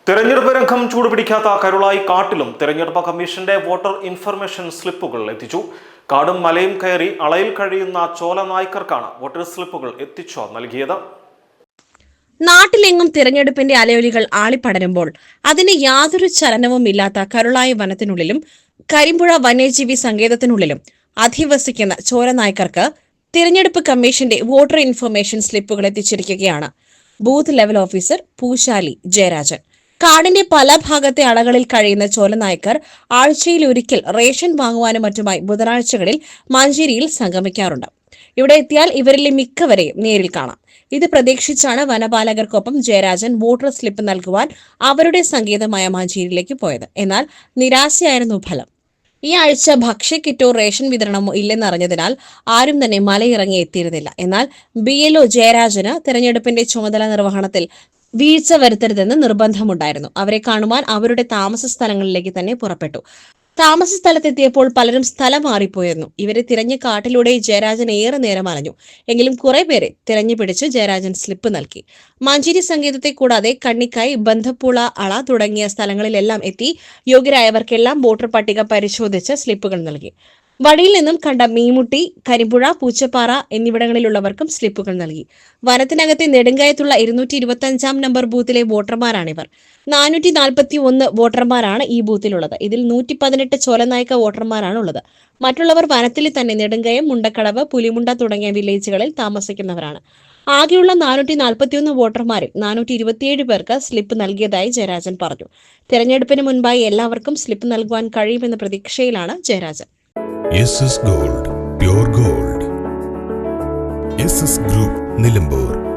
തെരഞ്ഞെടുപ്പ് രംഗം ചൂടുപിടിക്കാത്ത കരുളായി കാട്ടിലും തെരഞ്ഞെടുപ്പ് കമ്മീഷന്റെ വോട്ടർ ഇൻഫർമേഷൻ സ്ലിപ്പുകൾ എത്തിച്ചു. കാടും മലയും കയറി അളയിൽ കഴിയുന്ന ചോല നായ്ക്കർക്കാണ് വോട്ടർ സ്ലിപ്പുകൾ എത്തിച്ചു നൽകിയത്. നാട്ടിലെങ്ങും തിരഞ്ഞെടുപ്പിന്റെ അലയൊലികൾ ആളിപ്പടരുമ്പോൾ അതിന് യാതൊരു ചലനവും ഇല്ലാത്ത കരുളായി വനത്തിനുള്ളിലും കരിമ്പുഴ വന്യജീവി സങ്കേതത്തിനുള്ളിലും അധിവസിക്കുന്ന ചോല നായ്ക്കർക്ക് തിരഞ്ഞെടുപ്പ് കമ്മീഷന്റെ വോട്ടർ ഇൻഫർമേഷൻ സ്ലിപ്പുകൾ എത്തിച്ചിരിക്കുകയാണ് ബൂത്ത് ലെവൽ ഓഫീസർ പൂശാലി ജയരാജൻ. കാടിന്റെ പല ഭാഗത്തെ അളകളിൽ കഴിയുന്ന ചോലനായ്ക്കർ ആഴ്ചയിൽ ഒരിക്കൽ റേഷൻ വാങ്ങുവാനും മറ്റുമായി ബുധനാഴ്ചകളിൽ മഞ്ചേരിയിൽ സംഗമിക്കാറുണ്ട്. ഇവിടെ എത്തിയാൽ ഇവരിലെ മിക്കവരെയും നേരിൽ കാണാം. ഇത് പ്രതീക്ഷിച്ചാണ് വനപാലകർക്കൊപ്പം ജയരാജൻ വോട്ടർ സ്ലിപ്പ് നൽകുവാൻ അവരുടെ സങ്കേതമായ മഞ്ചേരിയിലേക്ക് പോയത്. എന്നാൽ നിരാശയായിരുന്നു ഫലം. ഈ ആഴ്ച ഭക്ഷ്യക്കിറ്റോ റേഷൻ വിതരണമോ ഇല്ലെന്നറിഞ്ഞതിനാൽ ആരും തന്നെ മലയിറങ്ങി എത്തിയിരുന്നില്ല. എന്നാൽ BLO ജയരാജന് തെരഞ്ഞെടുപ്പിന്റെ ചുമതല നിർവഹണത്തിൽ വീഴ്ച വരുത്തരുതെന്ന് നിർബന്ധമുണ്ടായിരുന്നു. അവരെ കാണുവാൻ അവരുടെ താമസ സ്ഥലങ്ങളിലേക്ക് തന്നെ പുറപ്പെട്ടു. താമസ സ്ഥലത്തെത്തിയപ്പോൾ പലരും സ്ഥലം മാറിപ്പോയിരുന്നു. ഇവരെ തിരഞ്ഞ് കാട്ടിലൂടെ ജയരാജൻ ഏറെ നേരം അലഞ്ഞു. എങ്കിലും കുറെ പേരെ തിരഞ്ഞു പിടിച്ച് ജയരാജൻ സ്ലിപ്പ് നൽകി. മഞ്ചേരി സങ്കേതത്തെ കൂടാതെ കണ്ണിക്കായ്, ബന്ധപ്പുള, അള തുടങ്ങിയ സ്ഥലങ്ങളിലെല്ലാം എത്തി യോഗ്യരായവർക്കെല്ലാം വോട്ടർ പട്ടിക പരിശോധിച്ച് സ്ലിപ്പുകൾ നൽകി. വഴിയിൽ നിന്നും കണ്ട മീമുട്ടി, കരിമ്പുഴ, പൂച്ചപ്പാറ എന്നിവിടങ്ങളിലുള്ളവർക്കും സ്ലിപ്പുകൾ നൽകി. വനത്തിനകത്തെ നെടുങ്കയത്തുള്ള 225 നമ്പർ ബൂത്തിലെ വോട്ടർമാരാണിവർ. 441 വോട്ടർമാരാണ് ഈ ബൂത്തിലുള്ളത്. ഇതിൽ 118 ചോലനായ്ക്ക വോട്ടർമാരാണ് ഉള്ളത്. മറ്റുള്ളവർ വനത്തിൽ തന്നെ നെടുങ്കയം, മുണ്ടക്കടവ്, പുലിമുണ്ട തുടങ്ങിയ വില്ലേജുകളിൽ താമസിക്കുന്നവരാണ്. ആകെയുള്ള 441 വോട്ടർമാരിൽ 427 പേർക്ക് സ്ലിപ്പ് നൽകിയതായി ജയരാജൻ പറഞ്ഞു. തെരഞ്ഞെടുപ്പിന് മുൻപായി എല്ലാവർക്കും സ്ലിപ്പ് നൽകുവാൻ കഴിയുമെന്ന പ്രതീക്ഷയിലാണ് Jayarajan. SS Gold, pure gold. SS Group, Nilambur.